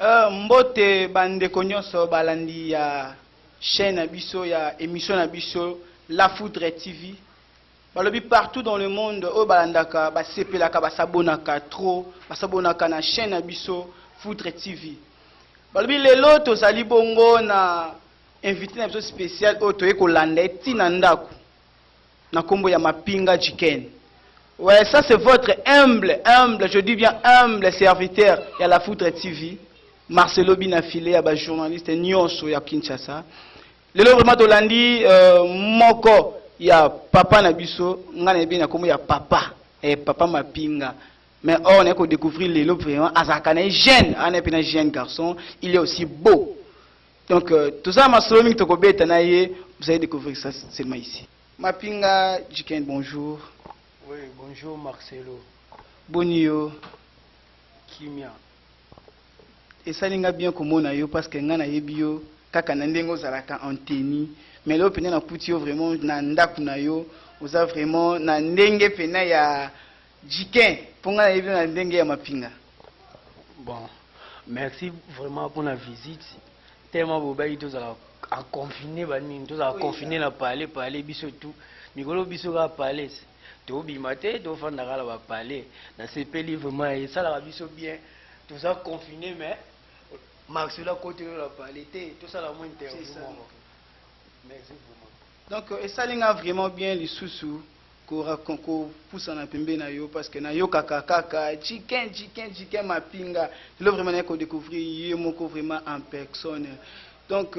Mbote bande konyoso balandi ya chaîne abiso ya émission abiso La Foudre TV. Balobi partout dans le monde o balandaka ba sepelaka ba sabonaka trop ba sabonaka na chaîne abiso Foudre TV. Balobi lelo tozali bongo na invité na biso spécial o toye kolanda etina ndako na kombo ya Mapinga Chicken. Ouais, ça c'est votre humble, je dis bien humble serviteur ya La Foudre TV. Marcelo Binafile, un journaliste nyonso ya Kinshasa. Lelo vraiment tolandi moko ya papa na biso, ngana bien comme ya papa et papa Mapinga. Mais on est qu'on découvrir lelo vraiment azakana jeune, on est un jeune garçon, il est aussi beau. Donc tout ça Marcelo Ming tokobeta na ye, vous allez découvrir ça seulement ici. Mapinga Chicken, bonjour. Oui, bonjour Marcelo. Bonio. Kimia. Et ça linga bien komona yo parce que ngana yebio kaka na ndengo zalaka anteni mais là pena na kuti yo vraiment na ndaku na yo oza vraiment na ndenge pena ya Chicken ponga na yebio na ndenge ya Mapinga. Bon, merci vraiment pour la visite. Tellement bobai tous à confiner bani tous à confiner na parler biso tout mikolo biso ka parler to bimate to fanda kala ba parler na sepeli vraiment et ça la biso bien tout ça confiné mais Marcelo a continué à parler, tout ça la moins intéressant. Merci vraiment. Donc, et ça linga vraiment bien les sous-sous qu'on pousse en apembe na yo parce que na yo kaka Chicken Mapinga. Là vraiment qu'on découvrir yo moko vraiment en personne. Donc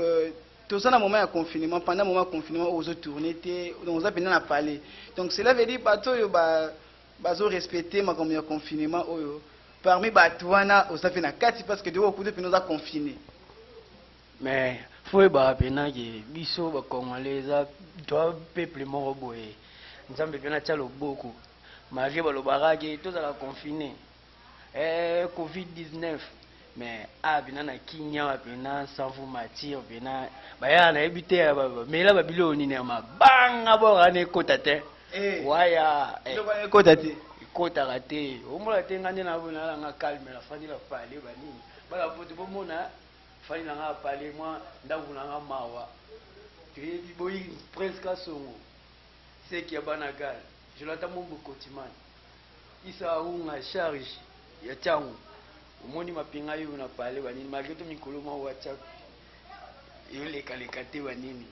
tout ça dans moment de confinement, pendant le moment de confinement aux autres tournées, on a peine à parler. Donc cela veut dire bateau yo bazo respecter ma comme confinement oyo. Parmi Batouana, on s'est fait na kati parce que de beaucoup de nous a confinés. Mais faut ba pena que biso ba congolais doit peuple mort boye. Nous avons pena tchalo beaucoup. Malgré ba lo barage tous à la confiné. Covid-19 mais bina na kinya pena sans vous matir pena ba ya na habité mais là ba biloni na ma banga bo rane kotate. Waya kotate. Kota raté au moins la tengane na bona nga calme la fani la parler banini bala poto bomona fani na nga parler moi ndaku na nga mawa tu boyi presque songo c'est qui a banagal je l'attends mon beaucoup timan isa unga charge ya changu umoni Mapinga yo na parler banini malgré tout mikolo ma WhatsApp yo le kalekate banini.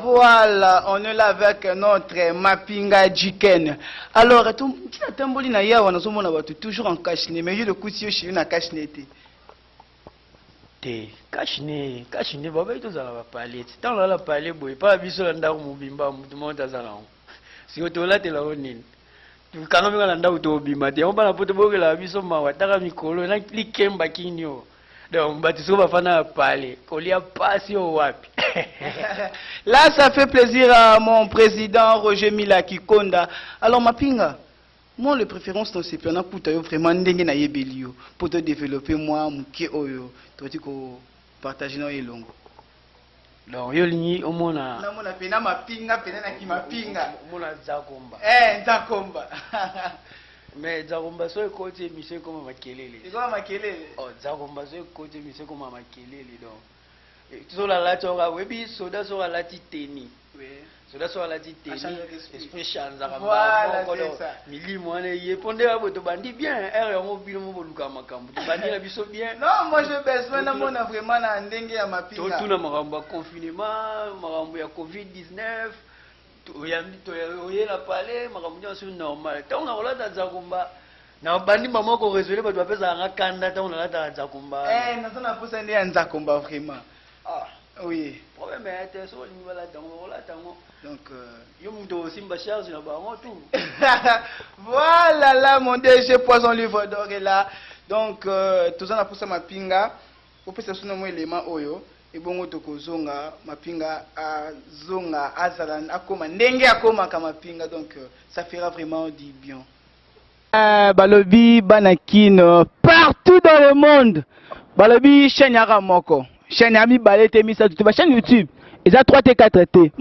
Voilà, on est là avec notre Mapinga Chicken. Alors, tu as tamboli na ya wana somona batu toujours en cache-nez, mais yo le kuti yo chez na cache-nez te. Cache-nez baba ito za la parler. Tant là la parler boy, pas biso la ndaku mubimba mutu monta za la. Si oto la te la onine. Tu kana nga la ndaku to bimba te. On ba na poto boke la biso mawa taka mikolo na klikemba kinyo. Donc, batiso bafana parler. Kolia passe au wapi. Là, ça fait plaisir à mon président Roger Mila Kikonda. Alors, Mapinga, moi, les préférences dans ces plans, vraiment, ndenge na yebelio pour te développer moi, muke oyo, tu dis qu'on partage nos elongo. Donc, yolini omona. Na mona pena Mapinga, pena na ki Mapinga. Mona Zakomba. Zakomba. Mais Zakomba so côté monsieur comme makelele. C'est quoi makelele? Oh, Zakomba so côté monsieur comme makelele donc. Tout la lati oka webi soda so la lati teni. Oui. Soda so la lati teni. Esprit chanza kamba. Voilà, c'est ça. Mili mwana ye ponde ba boto bandi bien. Er yango bino mo boluka makambu. Bandi la biso bien. Non, moi je besoin na mona vraiment na ndenge ya Mapinga. Tout na makambu confinement, makambu ya Covid-19. Oye la parler makambu nyoso normal. Tant na olata Zakomba. Na bandi mama ko résoudre ba doit pesa nga kanda tant na lata Zakomba. Na tona posa ndi ya Zakomba vraiment. Ah, oui. Problème est sur le niveau là tango. Donc yo muto simba charge na bango tout. Voilà là mon DG Poison Livre d'Or est là. Donc tout ça na posa Mapinga. Au pesa suna mo élément oyo et bongo tokozonga Mapinga azonga azalan akoma ndenge akoma ka Mapinga donc ça fera vraiment du bien. Balobi Banakin partout dans le monde. Balobi Chenyara Moko. Chaîne Ami Balete Misa tout chaîne YouTube. Ils ont 3T4T.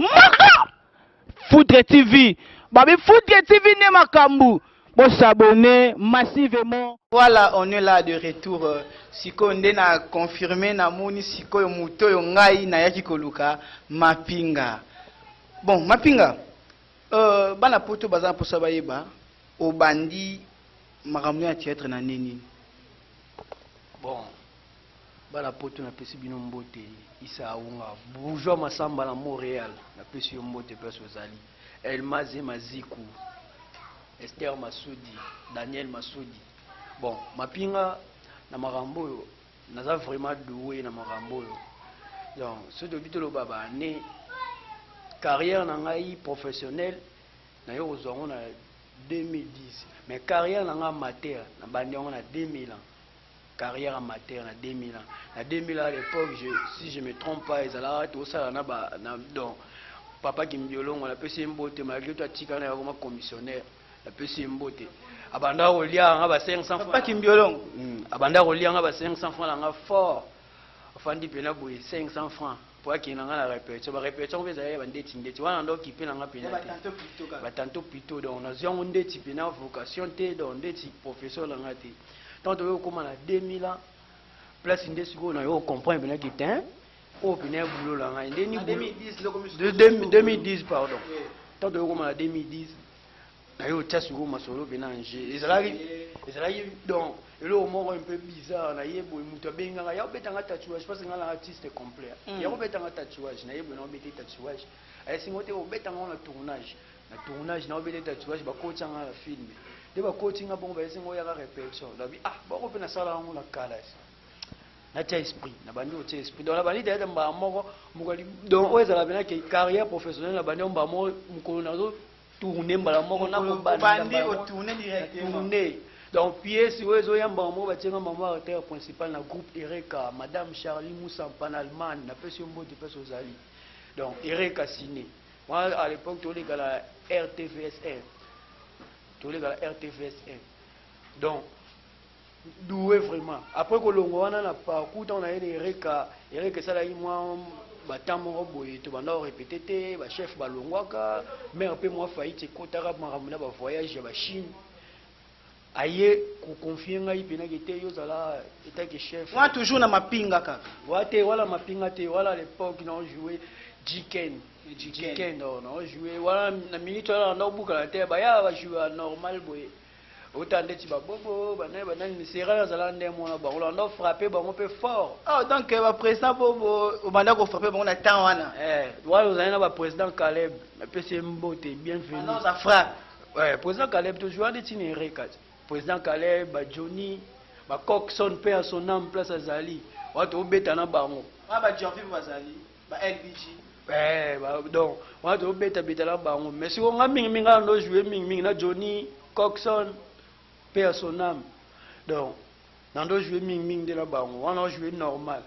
Foudre TV. Babi Foudre TV ne makambu. Bon, s'abonner massivement. Voilà, on est là de retour. Siko nde na confirmé na moni siko yo muto yo ngai na yaki koluka mapinga. Bon, mapinga. Bana poto baza posa bayeba o bandi makambo ya théâtre na nini. Bon. Bana poto na pesi bino mbote isa aunga bourgeois masamba na Montréal na pesi yo mbote pesi ozali Elmaze Maziku Esther Masudi Daniel Masudi. Bon mapinga na makambo yo naza vraiment doué na makambo yo. Donc ce de bitolo baba né carrière na ngai professionnelle na yo ozwango na 2010 mais carrière na nga amateur na bandi yango na 2000 ans. Carrière amateur na 2000 ans. Na 2000 ans à l'époque, si je ne me trompe pas, ils allaient tout ça donc papa qui me dit on a PC Mbote malgré tout tika na comme commissionnaire la PC Mbote. Abanda olia nga ba 500 francs. Papa qui me biolong. Abanda olia nga ba 500 francs nga fort. Ofandi pena boy 500 francs pour qu'il nga la répétition. Ba répétition vous avez ba ndeti ndeti wana ndo ki pena nga pena. Ba tanto plutôt donc on a zion ndeti pena vocation té donc ndeti professeur la ngati. Tant que vous avez 2000 ans, place de ce qu'on a compris bien qu'il était au final boulot là. 2010 pardon. Tant que vous avez 2010, na yo tia sur ma solo benange. Israël donc le moment un peu bizarre na yebo muto benga ya betanga tatouage parce que nga l'artiste complet. Ya betanga tatouage na yebo na beti tatouage. Ay singote o betanga na tournage. Na tournage na beti tatouage ba coach nga la film. De ba coaching a bon ba esengo ya répétition la bi ba ko pena sala ngo la kala na tia esprit na bandi o tia esprit donc la bandi de mba moko mukali donc o ezala bena ke carrière professionnelle na bandi mba mo mukolo na zo tourner mbala moko na ko bandi o tourner directement tourner donc pièce o ezo ya mba mo ba tienga maman acteur principal na groupe Ereka madame Charlie Moussa en Allemagne na pesio mbote peso zali donc Ereka Ciné moi à l'époque to les gars RTVS1 la RTVS1. Donc, doué vraiment. Après que l'on a un parcours, on a Ereka ça là, moi, batamoro boye, tu vas répéter, chef balongwaka, mais un peu moins failli, c'est quand tu as un voyage à la Chine. Aïe, qu'on confie un aïe, pena qui était yozala, était que chef. Moi toujours na mapinga kaka. Voilà mapinga te, voilà à l'époque ils ont joué Jiken. On a joué, voilà, la minute on a beaucoup la terre, bah va jouer à normal boy. Autant de tiba bobo, banane, c'est rare à l'année mon on a frappé, bah on peut fort. Oh donc le président bobo, au mandat qu'on frappé, on a tant wana. Voilà, vous avez un président Caleb, le PC Mbote, bienvenue. Non ça frappe. Ouais, président Caleb toujours des itinéraires. Président Caleb, bah Johnny, bah Coxon perd son âme place à Zali. Ouais, tu bêta na bango. Ah bah Johnny Bazali, bah LBG. Donc, on doit bêta là bango. Mais si on a minga on doit jouer na Johnny, Coxon, perd son âme. Donc, on doit jouer de la bango. On doit jouer normal.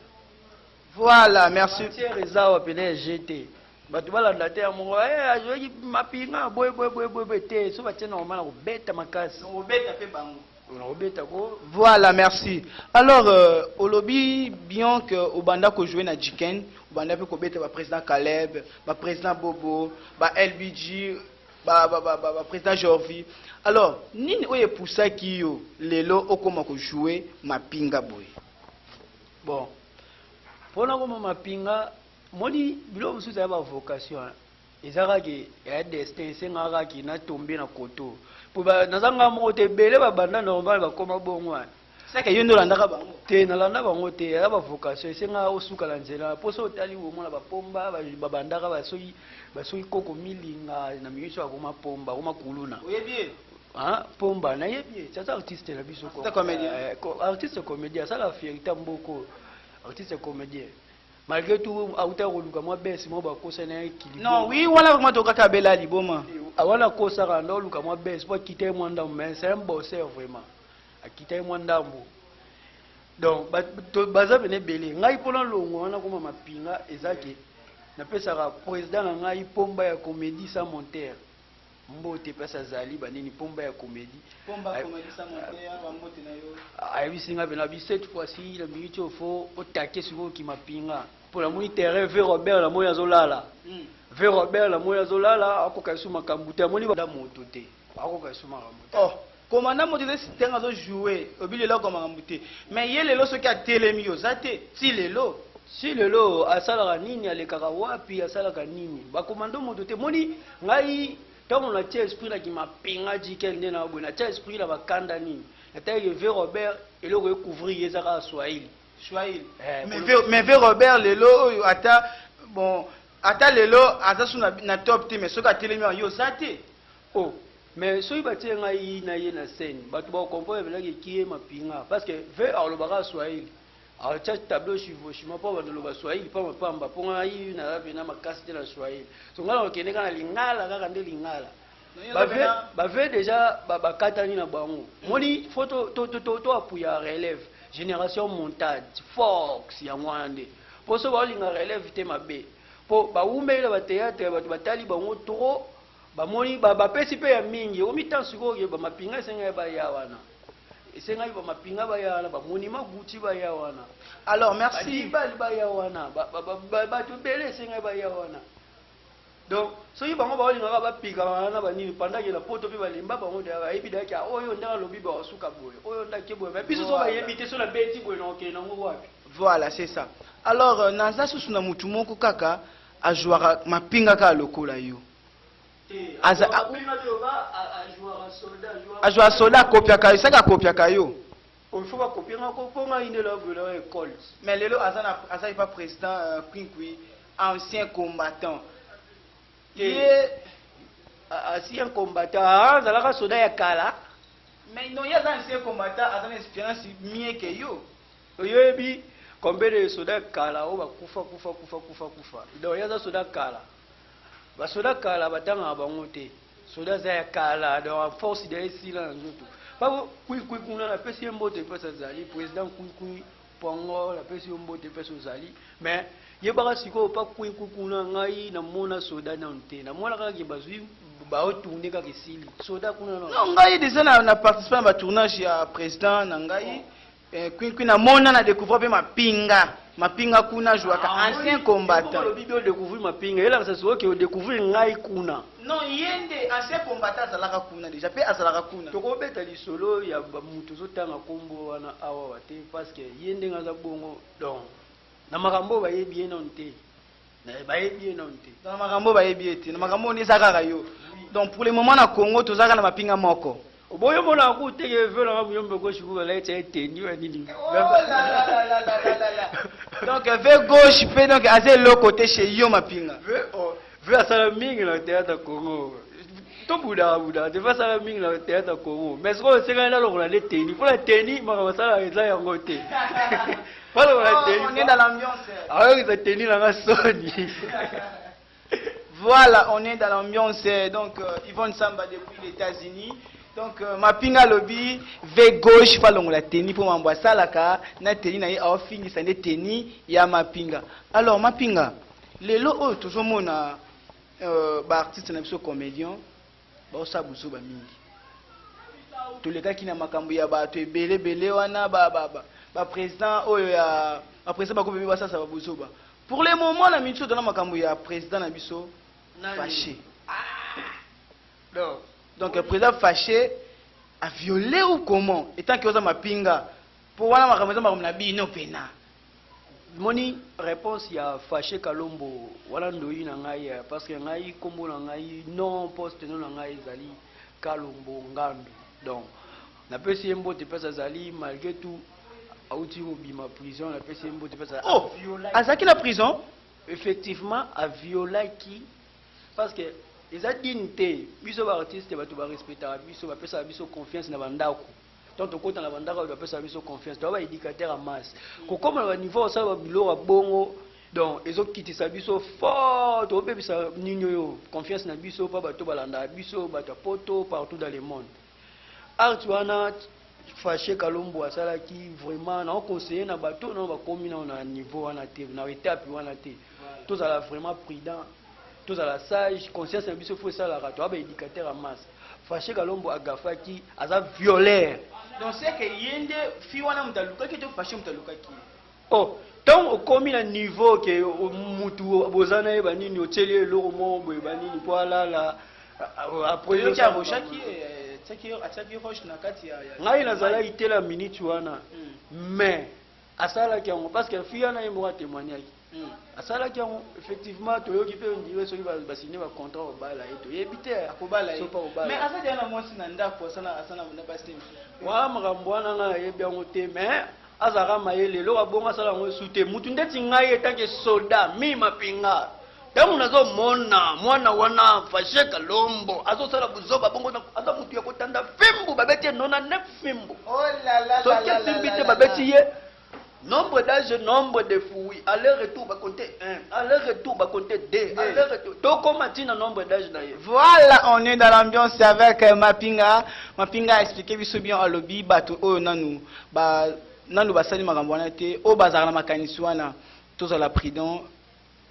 Voilà, merci. C'est réserve à peine GT. Bah tu vas la dater à mon a joué mapinga boy té so va tiens normal au bêta ma casse. On bêta fait bango. On bêta go. Voilà, merci. Alors au lobby bien que au banda ko jouer na Jiken, au banda pe ko bêta ba président Caleb, ba président Bobo, ba LBG, ba président Jorvi. Alors, nini oye pour ça qui yo lelo okoma ko jouer mapinga boy. Bon. Pour na ko mapinga moni bilo musu za ba vocation ezaka ke ya destin sengaka ki na tomber na koto po ba nazanga mo te bele ba banda normal ba koma bongwa saka yo ndo landaka bango te na landa bango te ya ba vocation senga osuka la nzela po so tali wo mona ba pomba ba bandaka ba soyi koko milinga na miso ya koma pomba koma kuluna oyebi ah pomba na yebi ça artiste la biso ko artiste comédien ça la fierté mboko artiste comédien. Malgré tout, à outer au Luka, moi, baisse, moi, non, oui, voilà comment tu as bella liboma. Voilà, cosa rando, Luka, moi, baisse, moi, quitter mon dame, mais c'est un bosseur vraiment. À quitter mon dame. Donc, baza bene belé. Ngai pour l'ongo, on a comme ma pinga, ezaki. N'a pas ça, président, ngai pomba ya comédie sans monter. Mbote pesa zali banini pomba ya comédie. Pomba comédie sans monter, ba mbote na yo. Ayi singa bena bi cette fois-ci, la minute au faux, au taquet sur qui m'a pinga. Pour la moni terrain V Robert la moya zolala. V Robert la moya zolala, ako kaisuma kambuta moni ba moto te. Ako kaisuma kambuta. Oh, commandant moto c'est un azo jouer obili là comme ambuté mais yé lelo ce qui a télémi ozate ti lelo si lelo asalaka nini alekaka wapi asalaka nini bakomando moto te moni ngai ntango na tia esprit na kimapinga jikel nde na boye na tia esprit na bakanda nini natayeke ve Robert eloko ekouvrir ezaka Swahili mais ve Robert lelo oyo ata bon ata lelo aza na top te mais soki atelemi yo zate oh mais soki batie ngai na ye na scène bato bakokomprendre belaki eki ye mapinga parce que ve alobaka Swahili atia tableau chivoshima mpo bandoloba Swahili mpo mapamba mpo ngai naza pena makasi te na Swahili so ngai nakokende kaka na lingala kaka nde lingala bave déjà bakatani na bango moni fo to apuya relève génération montage fox yango wana nde mpo so baolinga relève te mabe mpo baumelela bateatre bato batali bango tro bamoni bapesi mpe ya mingi omitan sikoyo bamapinga esengai baya wana esengai bamapinga baya wana bamonima guti baya wana alors merci bali baya wana bato ebele esengai baya wana donc soki bango baolingaka bapika wana banini pendant na poto mpe balemba bango deya bayebi dayaki oyo ndaka lobi bawasuka boye oyo ndaki boye mais biso so bayebi te so na beti boye nakokende nango wapi voilà c'est ça alors naza susu na mutu moko kaka ajouaka mapinga kaka lokola yo ajouaka soda akopiaka yo saki akopiaka yo il faut bakopianga mponga inela vola école mais lelo aza pas président Quincui ancien combattant ancien combattant azalaka soda ya kala mais non yaza ancien combattant aza na expérience mie ke yo oyebi combien de soda ya kala oyo bakufa donc yaza soda kala basoda kala batangaka bango te soda za ya kala donc force de esila na nzoto babo kwikwi kuna napesi ye mbote mpesi azali président kwikwi pongo napesi yo mbote mpesi ozali mais yebaka sikoyo pa kwikwi kuna ngai namona soda nano te namona kaka bazwi baotourne kaka esili soda kuna non ngai déjà na participe na batournage ya président na ngai kwikwi namona na découvrir mpe mapinga kuna jouaka ancien combattant olobi bi odécouvrir mapinga elakisa soki odécouvrir ngai kuna non yende ancien combattant azalaka kuna déjà mpe azalaka kuna tokobeta lisolo ya bamutu ozotanga nkombo wana awawa te parce que ye ndenge aza bongo donc na makambo bayebi ye nano te bayebi ye nano te na makambo bayebi ye te na makambo oni eza kaka yo donc pour le moment na Congo tozalaka na mapinga moko oboyo mona ko teke vela nga muyombe ko shikuba la ete teni wa nini donc vers gauche pe donc aze le côté chez yo mapinga vers asala mingi na théâtre Congo to buda de vers asala mingi na théâtre Congo mais ko senga na lokola le teni pour la teni maka basala eza yango te voilà la teni on est dans l'ambiance alors que teni na nga soni voilà on est dans l'ambiance donc Yvonne Samba depuis les États-Unis. Donc mapinga lobby ve gauche pa longola teni pour mambwa salaka na teni na ye a fini sa ne teni ya mapinga. Alors mapinga lelo oyo tozomona ba artiste na biso comédien ba osabuzo ba mingi. Tolekaki na makambo ya bato ebele wana ba président oyo ya ba président ba kobe ba sasa ba buzoba. Pour le moment na minso dona makambo ya président na biso fâché. Donc le président fâché a violé ou comment? Étant que vous avez ma pinga, pour voir ma maison ma bino pena. Moni réponse ya fâché Kalombo wala ndoyi na ngai parce que ngai kombo na ngai non poste non na ngai zali Kalombo Ngandu. Donc na pesi mbote pesa zali malgré tout auti obima prison na pesi mbote pesa. Oh, azaki la prison? Effectivement a violé qui parce que les adinité, biso ba artiste ba to ba respecter biso ba pesa biso confiance na bandako. Tant to kota na bandako ba pesa biso confiance. To ba éducateur en masse. Ko comme na niveau ça ba bilo bongo donc ezokitisa biso fort to bebisa ninyo yo confiance na biso pa ba to balanda biso ba to poto partout dans le monde. Artuana fâché Kalombo asala ki vraiment na conseiller na bato na ba komi na niveau wana te na étape wana te. Tous à la vraiment prudent. Tous à la sage, conscience, il faut ça la rato, éducateur en masse. Fâché Kalombo agafaki, aza violeur. Donc c'est que yende fiwana mutaluka qui te fâché mutaluka qui. Oh, tant au commis à niveau que mutu bozana e banini oteli loro mombo e banini pour la après yo tia boshaki atiaki roche na kati ya ngai nazala itela minute wana mais asalaki yango parce que fille wana ye moko atémoignaki asalaki yango effectivement toyoki mpe ondire soki basine bacontrat obala ye toyebi te akobala ye mais azali ana mwasi na ndako asana na basi mosusu wa makambo wana ngai nayebi yango te mais azalaka mayele eloko abongo asala yango esu te mutu ndeti ngai etanke soda mi mapinga ntango nazomona mwana wana fashe kalombo azosala buzoba bongo aza mutu ya kotanda fimbu babeti ye 99 fimbu soki asimbi te babeti ye nombre d'âge, nombre de fouilles. Aller-retour, va compter 1. Aller-retour, va compter 2. Aller-retour. Donc, comment tu as nombre d'âge d'ailleurs? Voilà, on est dans l'ambiance avec Mapinga. Mapinga a expliqué bien à lobby, bato o nanu basali magambwana te, o bazara makaniswana, tous à la prudent,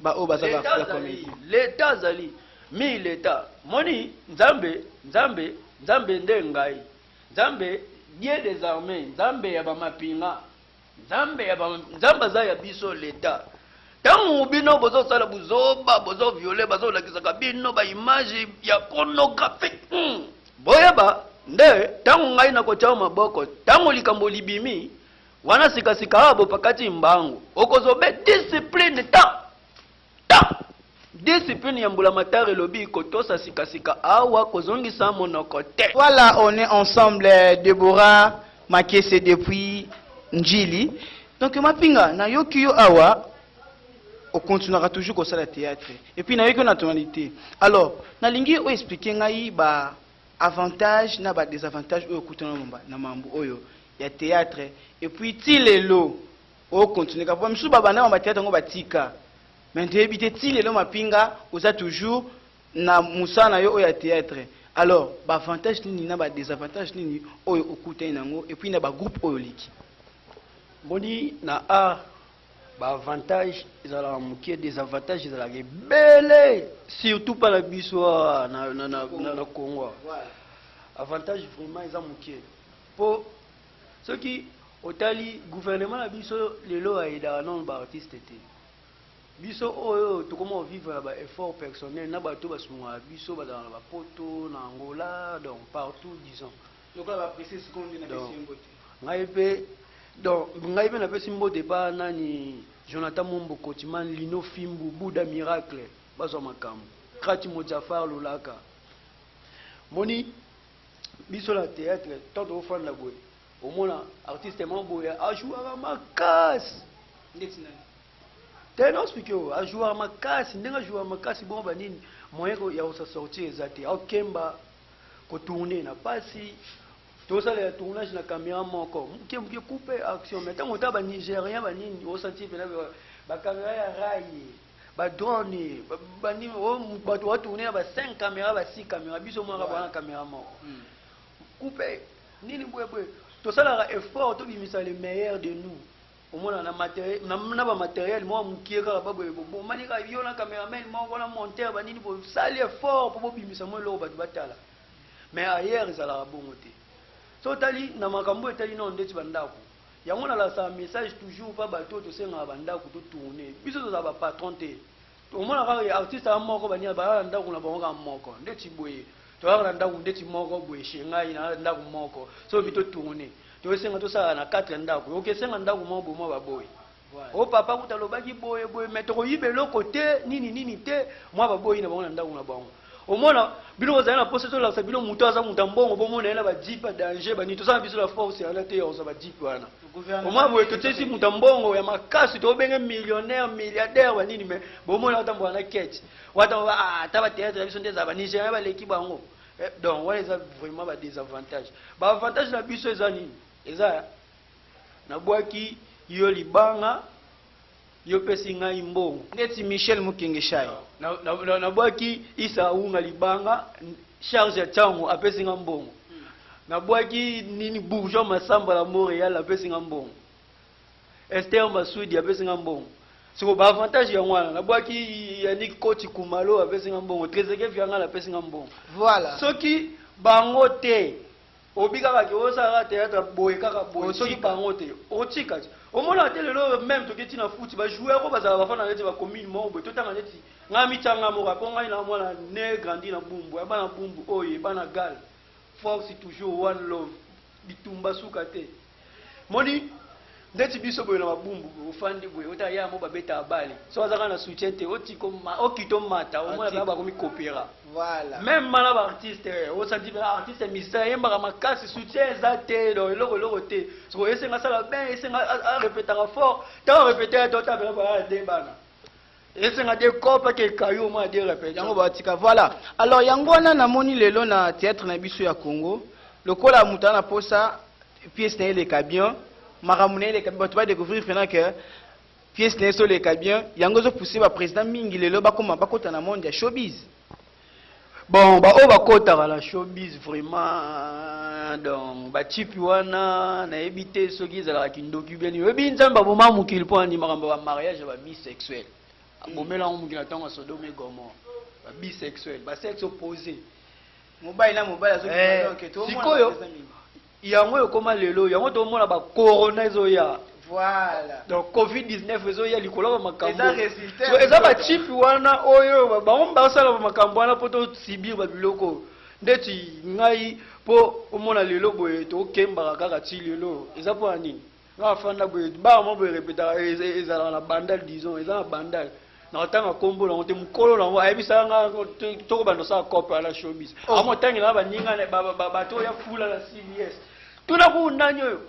o bazara la comédie. L'état zali, mi l'état. Moni, Nzambe ndengai. Nzambe, Dieu des armées, Nzambe ya Mapinga. Nzambe aza ya biso leta tango bino bozo sala buzoba bozo violer bazo lakisaka bino ba image ya pornographique boyeba nde tango ngai na kocha maboko tango likambo libimi wana sikasika abo pakati mbangu okozobe discipline discipline ya mbula matare lobi kotosa sikasika awa kozongisa monoko te. Voilà, on est ensemble Deborah Makese depuis Njili. Donc Mapinga na yoki yo awa on continuera toujours comme ça le théâtre et puis na yoki na tonalité. Alors na lingi o expliquer ngai ba avantage na ba désavantage o kutana na mambo oyo ya théâtre et puis tilelo o continuer ka pour misu baba na ba théâtre ngo batika mais débiter tilelo Mapinga oza toujours na musana yo o ya théâtre. Alors ba avantage nini na ba désavantage nini oyo okutana nango et puis na ba groupe oyo liki. Boni na art ba avantage ezala mukie désavantage ezala belé surtout par la biso na Congo. Avantage vraiment eza mukie po ceux qui otali gouvernement na biso lelo aida non ba artiste te biso oyo to comment vivre ba effort personnel na bato basunga biso ba dans ba poto na Angola donc partout disons donc là ba préciser ce qu'on dit na biso ngai pe donc ngai pe na pesi mbote pa nani Jonathan Mombo Kotiman Lino Fimbu Bouddha Miracle bazo makambo Krati Mojafar Lulaka moni biso la théâtre tant au fond la boue au mona artiste mambo a jouer makasi ndeti nani teno expliquer a jouer makasi ndenga jouer makasi bon ba nini moyen ko ya osa sortir ezati au kemba ko tourner na pasi tout ça le tournage na caméra moko qui couper action mais tant que ba nigérien ba nini au senti ba caméra ya rayi ba drone ba nini ba to tourner ba 5 caméras ba 6 caméras biso mo ba caméra moko couper nini boye tout ça la effort to bimisa le meilleur de nous au moins na matériel na ba matériel moi mukieka ba boye bon manika yo na caméraman mo wala monteur ba nini pour sali effort pour bimisa mo lo ba batala mais ailleurs ça la bon côté totali na makambo etali na ndeti bandako yango na la sa message toujours pas bato to senga bandako to tourner biso to za ba patron te to mona ka artiste amoko bania ba ndako na bango ka moko ndeti boye to ka ndako ndeti moko boye shengai na ndako moko so bito tourner to senga to sa na 4 ndako oke senga ndako moko mo ba boye o papa kutalobaki boye mais to yibe lokote nini te moi ba boye na bango na ndako na bango au moins bino ozana poste to la sabino muto aza mutambongo bomona ela ba jipa danger bani to sa biso la force ya la te oza ba jipa wana au moins boye to tesi mutambongo ya makasi to benga millionnaire milliardaire banini mais bomona otambo na quête wata ta ba théâtre biso ndeza ba Nigeria ba l'équipe bango donc wala eza vraiment ba désavantage ba avantage na biso eza nini eza na bwaki yo libanga yo pesi ngai mbongo ndeti Michel Mukengeshai na bwaki isa unga libanga charge ya chango apesi nga mbongo na bwaki nini bourgeois masamba la Montréal apesi nga mbongo Esther Masudi apesi nga mbongo siko ba avantage ya mwana na bwaki Yannick Koti Kumalo apesi nga mbongo Trezeke Fianga apesi nga mbongo voilà soki bango te obika ka osa théâtre boye kaka boye soki bango te otika au moins lelo même to keti na foot ba joueur ko bazala bafana neti ba commune mo bo to tanga neti ngami tanga mo ko ngai na mwana ne grandi na bumbu bana bumbu oye bana gal force toujours one love bitumba sukate moni ndeti biso boye na mabumbu ofandi boye otaya mo babeta abali so azaka na soutien te otiko okito mata au moins ba komi coopéra voilà même mala ba artiste o senti ba artiste mystère yemba makasi soutien ezate do eloko te so esenga sala ben esenga a répéter fort tant répéter to ta ba de bana esenga de kopa ke kayo mo de répéter yango batika voilà alors yango wana namoni lelo na théâtre na biso ya Congo lokola mutana posa pièce na eleka bien makamune eleka bien tu vas découvrir finalement que pièce na so eleka bien yango zo pousser ba président mingi lelo bakoma bakota na monde ya showbiz. Bon, bah, on va côté la showbiz vraiment donc bah type wana na éviter ce qui est la kindoku bien et bien ça bah moment où qu'il point ni maramba mariage bah bisexuel bon mais là on qui attend à Sodome et Gomorrhe bah bisexuel bah sexe opposé mobile na mobile azo donc tout le monde yango yo koma lelo yango to mona ba corona ezoya voilà donc covid-19 ezoya likolo ba makambo eza résultat so eza ba chip wana oyo ba on ba sala ba makambo wana poto sibir ba biloko ndeti ngai po omona lelo boye to kemba kaka ti lelo eza po nini nga fanda boye ba mo boye répéter eza na bandal disons eza na bandal na otanga kombo na ote mukolo na ayebisa nga to ba ndo sa copy ala showbiz amo tangi na ba ninga ba to ya fula la CBS tuna ku nanyo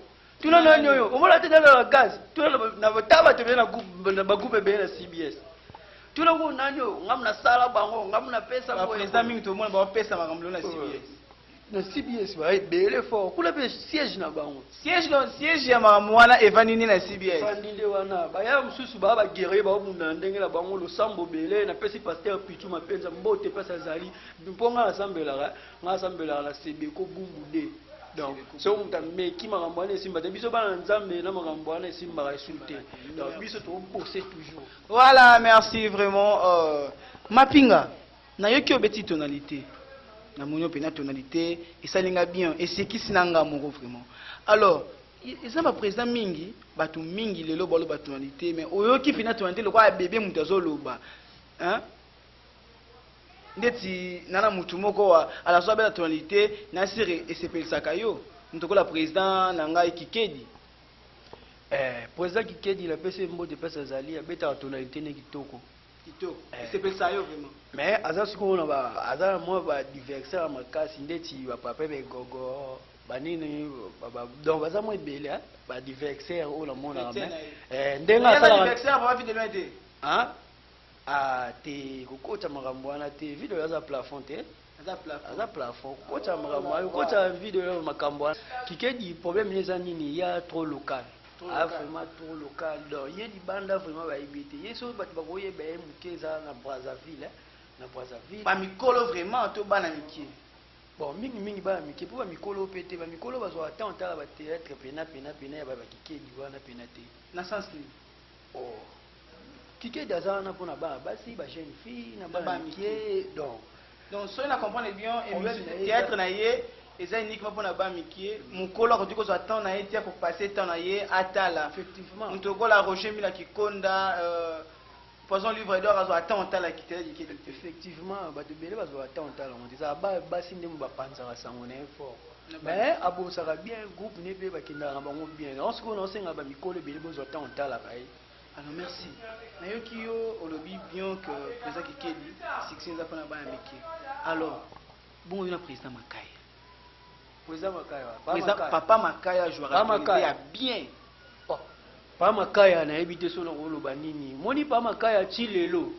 tuna nanyo omona te na gaz tuna na bataba te na groupe be na CBS tuna ku nanyo ngamna sala bango ngamna pesa bo président mingi to mona ba pesa makambo na CBS na CBS ba bele fort kula be siège na bango siège ya makambo wana evanini na CBS fandinde wana ba ya msusu ba guerrier ba munda ndenge na bango lo sambo bele na pesi pasteur pichu mapenza mbote pesa zali mponga asambela na CB ko bumbu de donc so mutambe ki makambo wana esimba te biso bana nzambe na makambo wana esimba resulté donc biso to bosser toujours voilà merci vraiment mapinga na yoki obeti tonalité na monyo pena tonalité et ça linga bien et c'est qui sinanga moko vraiment alors ils ont président mingi batu mingi lelo bolo ba tonalité mais oyoki pena tonalité le quoi bébé mutazo loba hein ndeti nana mutu moko ala so bela tonalité na sire et sepelisaka yo mutoko la président nanga Kikedi président Kikedi la pese mbo de pesa zali abeta tonalité ne kitoko sepelisa yo vraiment mais aza siko na ba aza mo ba diversaire makasi ndeti ba papa be gogo banini donc baza mo ebele ba diversaire o la mona mais ndenga sala diversaire ba vidéo ete hein te kokota makambo wana te video aza plafond te aza plafond kokota makambo wana kokota video makambo wana Kikedi problème neza nini ya trop local vraiment trop local donc il y a des bandes vraiment ba ibité yeso bat ba koye ba mukeza na Brazzaville ba mikolo vraiment to bana miki bon mingi ba miki pour ba mikolo pété ba mikolo ba zo attendre ba théâtre pena ya ba Kikedi wana pena te na sens ni oh Kikedi azana pona ba basi ba jeune fille na ba miki donc so na comprendre bien théâtre na ye eza uniquement pour na ba mikie mukolo akotiko zo attendre na etia pour passer temps na ye atala effectivement mutokola Roger Mila Kikonda poison livre d'or azo attendre tala kiteli effectivement ba de bele bazo attendre tala on dit ça ba sinde mu ba panza sango na fort mais abo ça va bien groupe ne be ba kinda na bango bien on se connaît on senga ba mikolo bele bozo attendre tala kai alors merci na yoki yo olobi bien que président Kikedi succès za pona ba mikie alors bon yo na président Makaya papa Makaya jouera bien Papa Makaya na ebité so na koloba nini moni Papa Makaya ti lelo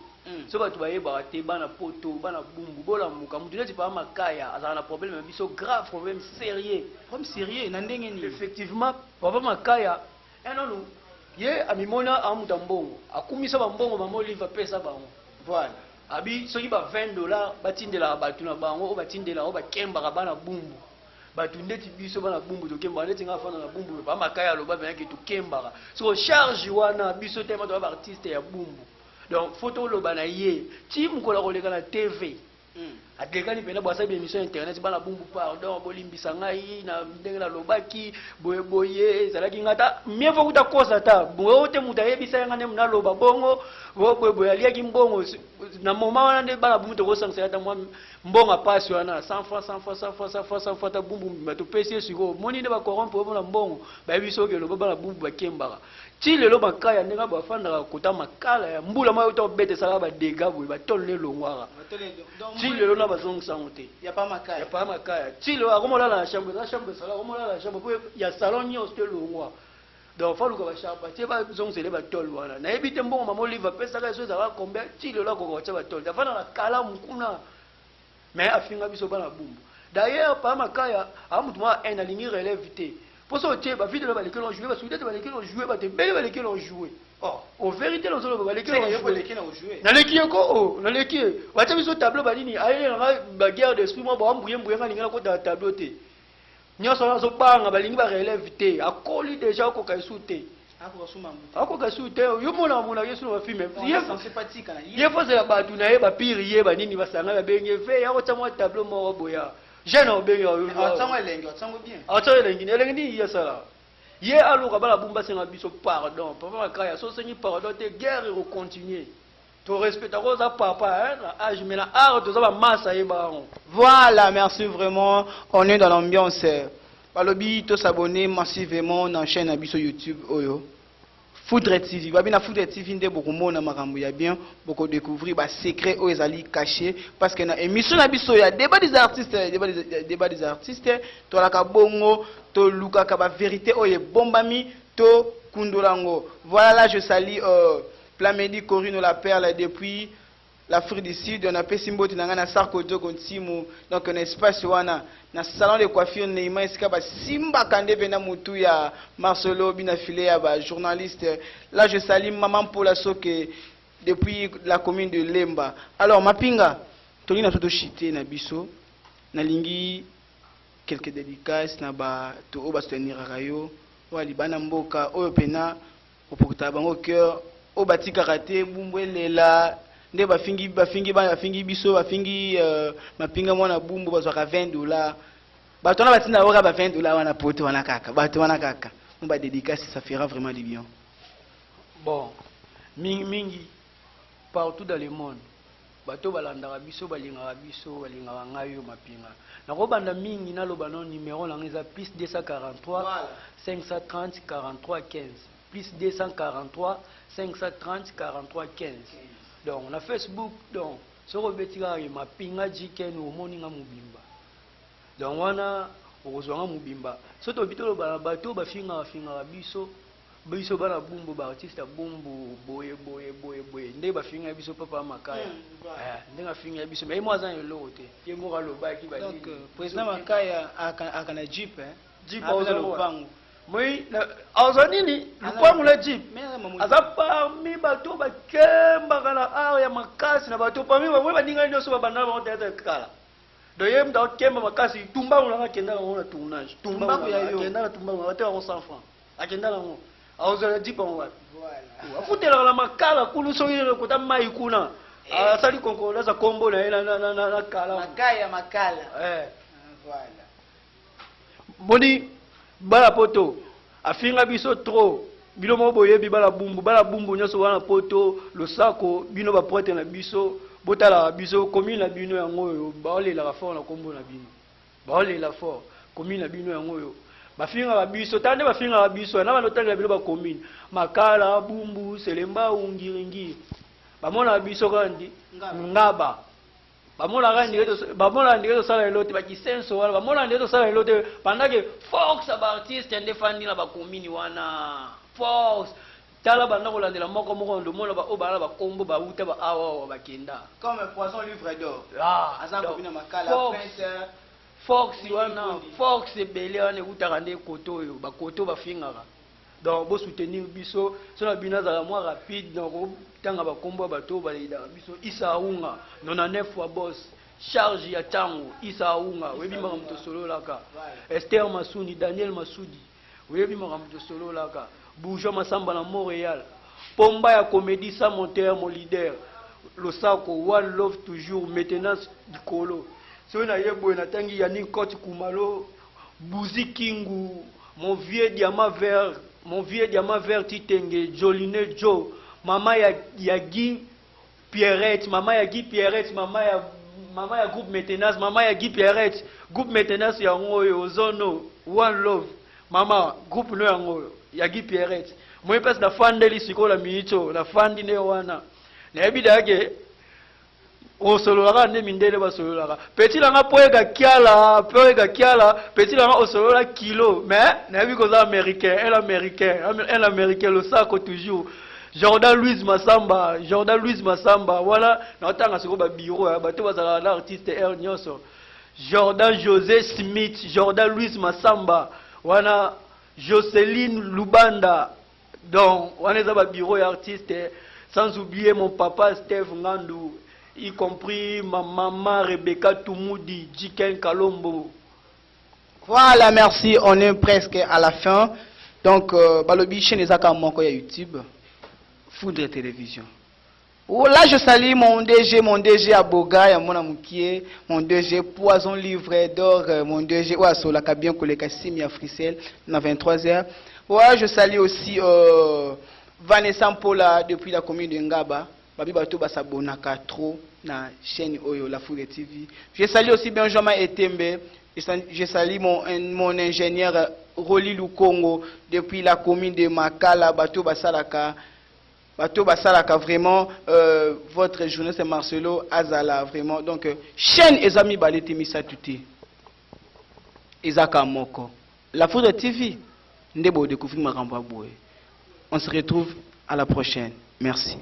so bato bayeba te bana poto bana bumbu bola muka mutu neti Papa Makaya azala na problème biso grave problème sérieux na ndenge ni effectivement Papa Makaya non ye amimona amuta mbongo akumisa ba mbongo ba moliva pesa bango voilà abi soki ba $20 batindela bato na bango o batindela o bakemba bana bumbu batu ndeti biso bana bumbu to kemba ndeti nga fana na bumbu pa Makaya loba bien que to kemba so charge wana biso tema to ba artiste ya bumbu donc photo loba na ye ti mukola koleka na TV atekani pena bwasa bi émission internet bana bumbu pardon bolimbisa ngai na ndenge na lobaki boye boye zalaki ngata mieux faut kuta kosa ta boye muta yebisa ngane mna loba bongo boye boye aliaki mbongo na moment wana nde bana bumbu to kosansa ta mwa mbonga passe wana 100 fois ta bumbu bato pesi siko moni nde ba corrompre bona mbongo ba biso ke loba bana bumbu bakembaka ti lelo bakaya ndenge bafandaka kota makala ya mbula moyo to bete sala ba dégâts boye batolne longwaka ti lelo na bazongisa ngo te ya pa makaya ti lelo akomolala na chambre za chambre sala akomolala na chambre po ya salon nyonso te longwa donc faluka bashamba tie bazongisele batole wana nayebi te mbongo mama olive apesaka eso ezalaka combien ti lelo akoka batya batole afanda na kala mokuna mais afinga biso bana bumbu d'ailleurs pa makaya amutu mwa en alingi relève te pour ça tie bavideo baleki non jouer basudete baleki non jouer batebele baleki non jouer en vérité non solo baleki non jouer naleki ko naleki batya biso tableau banini ayelanga ba guerre d'esprit mwa bambuye nga lingana kota tableau te nyonso nazo banga balingi ba relève te akoli déjà akoka esu te akoka esu te yo mona yesu no bafilme ye fose ya batu na ye bapire ye banini basanga babenge ve ya kota mwa tableau moko boya jeune obenge atango elengi ye sala ye aluka bala bumba senga biso pardon papa makaya so sengi pardon te guerre recontinuer to respecta koza papa na âge mais na art to za massa ye baron. Voilà, merci vraiment. On est dans l'ambiance. Balobi to s'abonner massivement dans chaîne abiso YouTube oyo. Foudre TV, babina Foudre TV nde beaucoup mona makambo ya bien, beaucoup découvrir ba secret o ezali caché parce que na émission na biso ya débat des artistes, to la ka bongo, to luka ka ba vérité o ye bombami, to kundolango. Voilà là je salue Plamedi Corino la perle depuis l'Afrique du Sud, on a fait Simbo Tinangana Sarkozo Kontimu, donc un espace wana na salon de coiffure Neymar Eska ba Simba Kande vena mutu ya Marcelo bina filé ya ba journaliste. Là je salue maman Paula Soke depuis la commune de Lemba. Alors mapinga toli na toto chité na biso na lingi quelques dédicaces na ba to o ba soutenir rayo wali bana mboka oyo pena opokta bango cœur o bati karaté bumbwelela nde bafingi biso bafingi mapinga mwana bumbu bazwaka $20 bato wana batinda oka ba $20 wana poto wana kaka bato wana kaka on ba dédicace ça fera vraiment du bien. Bon mingi partout dans le monde bato balandaka biso balingaka ngayo mapinga nakobanda mingi naloba no numéro nanga eza plus 243 530 43 15 plus 243 530 43 15. Donc on a Facebook, donc sur le bétira mapinga jiken ou moninga mubimba. Donc on a ozwanga mubimba. Soto bitolo bana bato bafinga biso bana bumbu ba artiste bumbu boye. Nde bafinga biso papa makaya. Nde bafinga biso mais moi zan elote. Yengo ka lobaki ba. Donc président makaya akana jeep Jeep ozalo. Oui, azanini lupangu la jeep aza parmi bato bakembaka na art ya makasi na bato parmi bamwe baninga nyonso babanda bango tete kala doye mta okemba makasi tumbangu nanga akendaka ngo na tournage tumbangu ya yo akendaka tumbangu bateka ngo 100 francs akendaka ngo azala jeep yango wapi afutelaka na makala kulu soki kota mai kuna asali konkoleza kombo na ye na kala makala voilà boni bala poto afinga biso trop bino mo boyebi bala bumbu nyoso wana poto losako bino ba pote na biso botala biso commune na bino yango yo baolela fort na kombo na bino baolela fort commune na bino yango yo bafinga biso tande bafinga biso na bano tanga bino ba commune makala bumbu selemba ungiringi bamona biso kandi ngaba bamona ndike sala elote bakisenso wana bamona ndike sala elote pendant Fox ba artiste ndefandi na bakomini wana Fox tala banda kolandela moko ndo mona ba obala ba kombo ba uta ba awa bakenda comme poisson livre d'or asa ko bina makala Fox wana Fox ebele wana utaka nde koto yo bakoto bafingaka donc bo soutenir biso sona binaza la moi rapide donc tanga ba kombo bato balida biso Isaunga 99 fois boss charge ya tango Isaunga webi makamto solo laka Esther Masuni Daniel Masudi webi makamto solo laka Bourgeois Masamba na Montréal Pomba ya comédie sa monteur mon leader le sako one love toujours maintenance du colo so na yebo na tangi ya Nikoti Kumalo Bouzi Kingu mon vieux diamant vert Titenge Joline Joe mama ya Guy Pierrette mama ya groupe maintenance mama ya Guy Pierrette groupe maintenance ya ngoyo ozono one love mama groupe no ya ngoyo ya Guy Pierrette moi pesa na fandeli sikola miito na fandi ne wana na ebida yake o solola nde mindele ba solola petit langa poega kiala petit langa o solola kilo mais na bi ko za américain un américain le sako toujours Jordan Louis Massamba voilà na tanga siko ba bureau ya bato bazala na artiste air nyoso Jordan José Smith Jordan Louis Massamba wana Joseline Lubanda donc wana za ba bureau ya artiste sans oublier mon papa Steve Ngandou y compris ma maman Rebecca Toumoudi, Jiken Kalombo. Voilà, merci. On est presque à la fin. Donc, Balobi, chez les Akamoko, YouTube, Foudre Télévision. Oh, là, je salue mon DG Aboga, mon amoukier, mon DG Poison Livre d'Or, mon DG Ouasso, qui a bien collé Kassim à Frissel, dans 23h. Ouais, je salue aussi Vanessa Mpola, depuis la commune de Ngaba. Babi bato basabonaka trop na chaîne Oyo la Foudre TV. Je salue aussi Benjamin Etembe. Je salue mon ingénieur Roli Lukongo depuis la commune de Makala. Bato basalaka vraiment. Votre journaliste Marcelo Azala vraiment. Donc chaîne Ezami Balete Misa Tuti. Ezaka Moko. La Foudre TV. Ndebo découvrir Maramba Boy. On se retrouve à la prochaine. Merci.